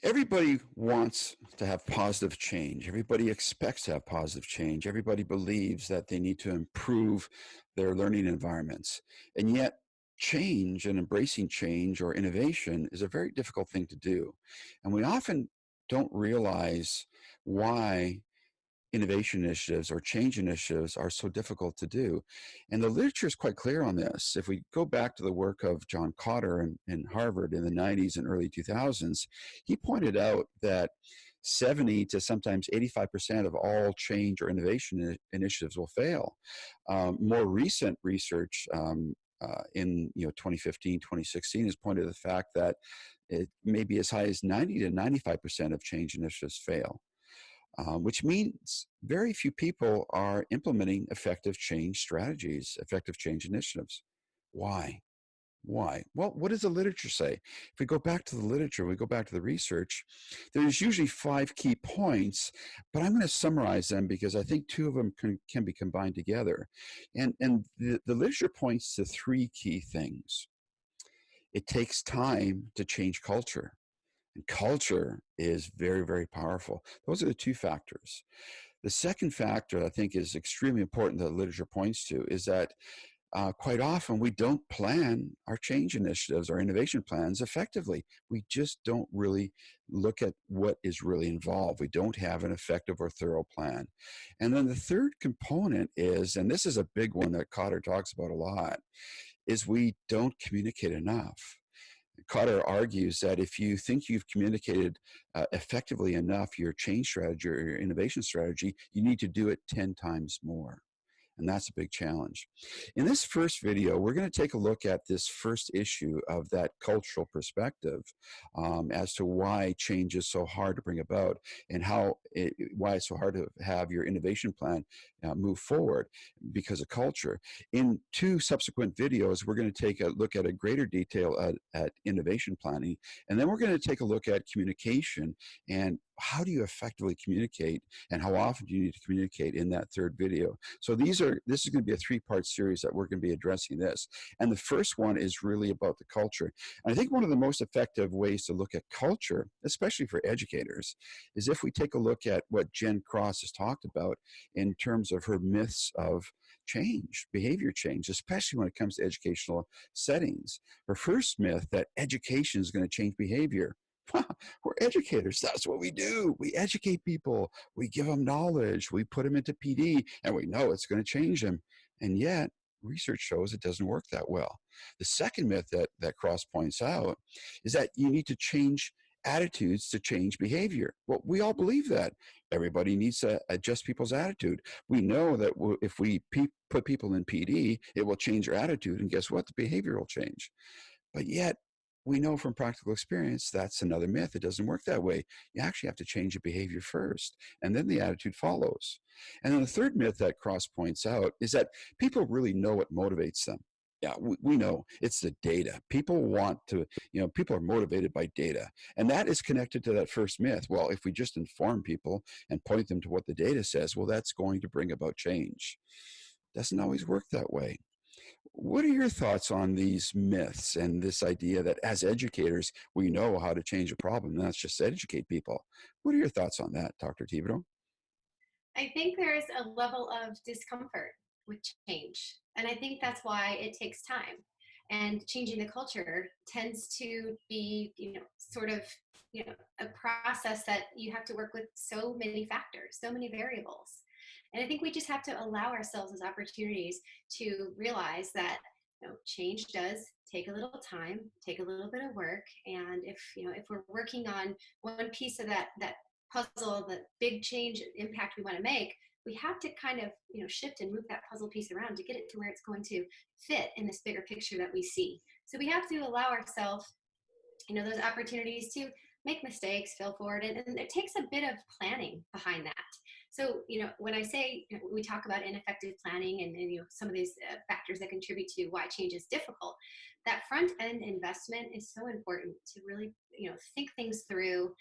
Everybody wants to have positive change. Everybody expects to have positive change. Everybody believes that they need to improve their learning environments. And yet, change and embracing change or innovation is a very difficult thing to do. And we often don't realize why innovation initiatives or change initiatives are so difficult to do. And the literature is quite clear on this. If we go back to the work of John Cotter in Harvard in the 90s and early 2000s, he pointed out that 70 to sometimes 85% of all change or innovation initiatives will fail. More recent research in 2015, 2016 has pointed to the fact that it may be as high as 90 to 95% of change initiatives fail. Which means very few people are implementing effective change strategies, effective change initiatives. Why? Why? Well, what does the literature say? If we go back to the literature, we go back to the research, there's usually 5 key points, but I'm going to summarize them because I think 2 of them can be combined together. And the literature points to 3 key things. It takes time to change culture. And culture is very, very powerful. Those are the 2 factors. The second factor I think is extremely important that literature points to is that quite often we don't plan our change initiatives, our innovation plans effectively. We just don't really look at what is really involved. We don't have an effective or thorough plan. And then the third component is, and this is a big one that Cotter talks about a lot, is we don't communicate enough. Cotter argues that if you think you've communicated effectively enough your change strategy or your innovation strategy, you need to do it 10 times more. And that's a big challenge. In this first video, we're going to take a look at this first issue of that cultural perspective as to why change is so hard to bring about and why it's so hard to have your innovation plan move forward because of culture. In 2 subsequent videos, we're going to take a look at a greater detail at innovation planning, and then we're going to take a look at communication and how do you effectively communicate and how often do you need to communicate in that third video. So this is going to be a 3-part series that we're going to be addressing this. And the first one is really about the culture. And I think one of the most effective ways to look at culture, especially for educators, is if we take a look at what Jen Cross has talked about in terms of her myths of change, behavior change, especially when it comes to educational settings. Her first myth that education is going to change behavior. We're educators. That's what we do. We educate people. We give them knowledge. We put them into PD, and we know it's going to change them. And yet, research shows it doesn't work that well. The second myth that Cross points out is that you need to change attitudes to change behavior. Well, we all believe that. Everybody needs to adjust people's attitude. We know that if we put people in PD, it will change their attitude, and guess what? The behavior will change. But yet, we know from practical experience that's another myth. It doesn't work that way. You actually have to change your behavior first, and then the attitude follows. And then the third myth that Cross points out is that people really know what motivates them. Yeah, we know it's the data. People want to, people are motivated by data. And that is connected to that first myth. Well, if we just inform people and point them to what the data says, well, that's going to bring about change. Doesn't always work that way. What are your thoughts on these myths and this idea that as educators, we know how to change a problem, and that's just educate people? What are your thoughts on that, Dr. Thibodeau? I think there is a level of discomfort with change. And I think that's why it takes time. And changing the culture tends to be, sort of, a process that you have to work with so many factors, so many variables. And I think we just have to allow ourselves as opportunities to realize that change does take a little time, take a little bit of work. And if we're working on one piece of that puzzle, the big change impact we want to make, we have to kind of shift and move that puzzle piece around to get it to where it's going to fit in this bigger picture that we see. So we have to allow ourselves those opportunities to make mistakes, fail forward, and it takes a bit of planning behind that. So, when I say we talk about ineffective planning and some of these factors that contribute to why change is difficult, that front end investment is so important to really, think things through,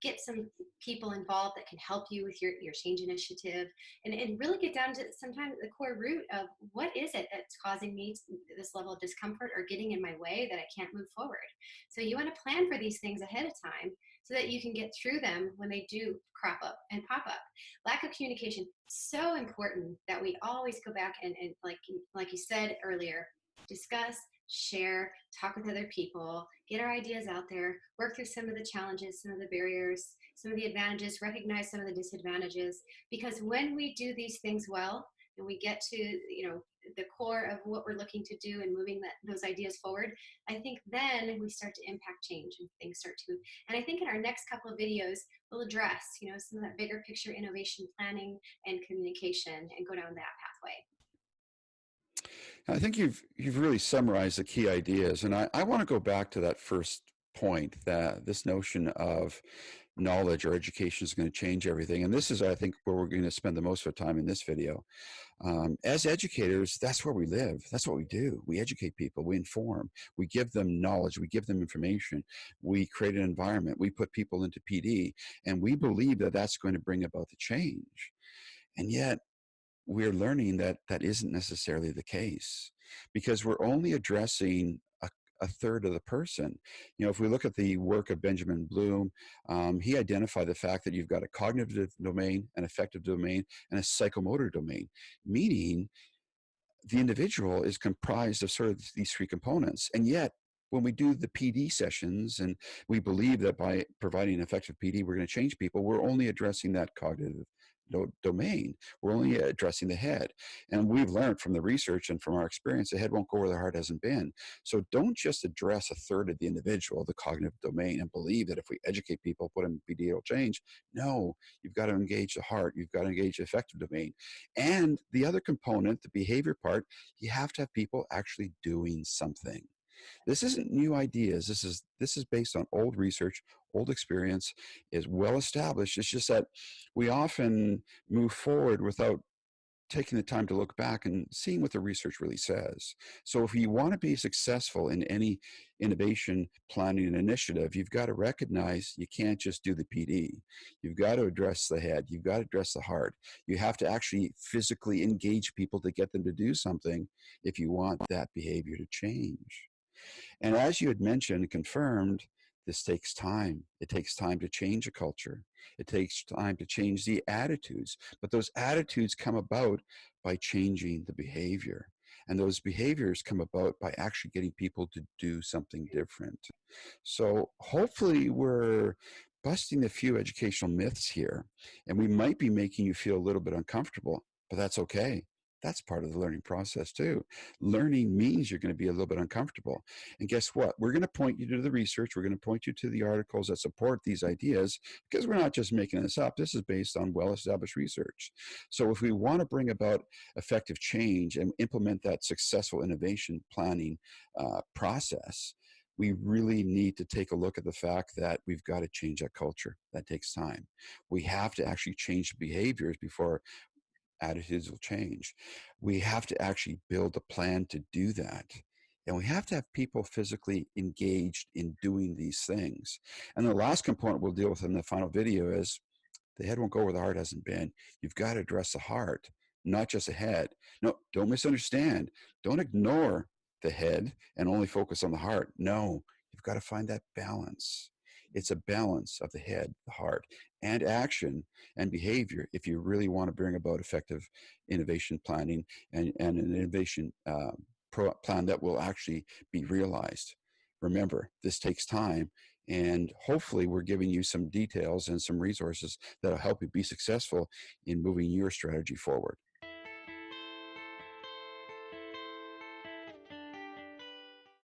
get some people involved that can help you with your change initiative, and really get down to sometimes the core root of what is it that's causing me this level of discomfort or getting in my way that I can't move forward. So you want to plan for these things ahead of time so that you can get through them when they do crop up and pop up. Lack of communication, so important that we always go back and like you said earlier, discuss, share, talk with other people, get our ideas out there, work through some of the challenges, some of the barriers, some of the advantages, recognize some of the disadvantages. Because when we do these things well and we get to, the core of what we're looking to do and moving those ideas forward, I think then we start to impact change and things start to move. And I think in our next couple of videos, we'll address, some of that bigger picture innovation planning and communication and go down that pathway. I think you've really summarized the key ideas, and I want to go back to that first point, that this notion of knowledge or education is going to change everything. And this is, I think, where we're going to spend the most of our time in this video. As educators, that's where we live. That's what we do. We educate people. We inform. We give them knowledge. We give them information. We create an environment. We put people into PD, and we believe that that's going to bring about the change. And yet, we're learning that that isn't necessarily the case, because we're only addressing a third of the person. If we look at the work of Benjamin Bloom, he identified the fact that you've got a cognitive domain, an affective domain, and a psychomotor domain, meaning the individual is comprised of sort of these three components. And yet, when we do the PD sessions and we believe that by providing effective PD, we're going to change people, we're only addressing that cognitive domain. We're only addressing the head. And we've learned from the research and from our experience, the head won't go where the heart hasn't been. So don't just address a third of the individual, the cognitive domain, and believe that if we educate people, put them in PD, it'll change. No, you've got to engage the heart. You've got to engage the affective domain. And the other component, the behavior part, you have to have people actually doing something. This isn't new ideas. This is based on old research, old experience, is well established. It's just that we often move forward without taking the time to look back and seeing what the research really says. So if you want to be successful in any innovation planning and initiative, you've got to recognize you can't just do the PD. You've got to address the head. You've got to address the heart. You have to actually physically engage people to get them to do something if you want that behavior to change. And as you had mentioned and confirmed, this takes time. It takes time to change a culture. It takes time to change the attitudes. But those attitudes come about by changing the behavior. And those behaviors come about by actually getting people to do something different. So hopefully we're busting a few educational myths here. And we might be making you feel a little bit uncomfortable, but that's okay. That's part of the learning process too. Learning means you're going to be a little bit uncomfortable. And guess what? We're going to point you to the research. We're going to point you to the articles that support these ideas, because we're not just making this up. This is based on well-established research. So if we want to bring about effective change and implement that successful innovation planning process, we really need to take a look at the fact that we've got to change that culture. That takes time. We have to actually change behaviors before attitudes will change. We have to actually build a plan to do that. And we have to have people physically engaged in doing these things. And the last component we'll deal with in the final video is the head won't go where the heart hasn't been. You've got to address the heart, not just the head. No, don't misunderstand. Don't ignore the head and only focus on the heart. No, you've got to find that balance. It's a balance of the head, the heart, and action and behavior if you really want to bring about effective innovation planning and an innovation plan that will actually be realized. Remember, this takes time, and hopefully we're giving you some details and some resources that'll help you be successful in moving your strategy forward.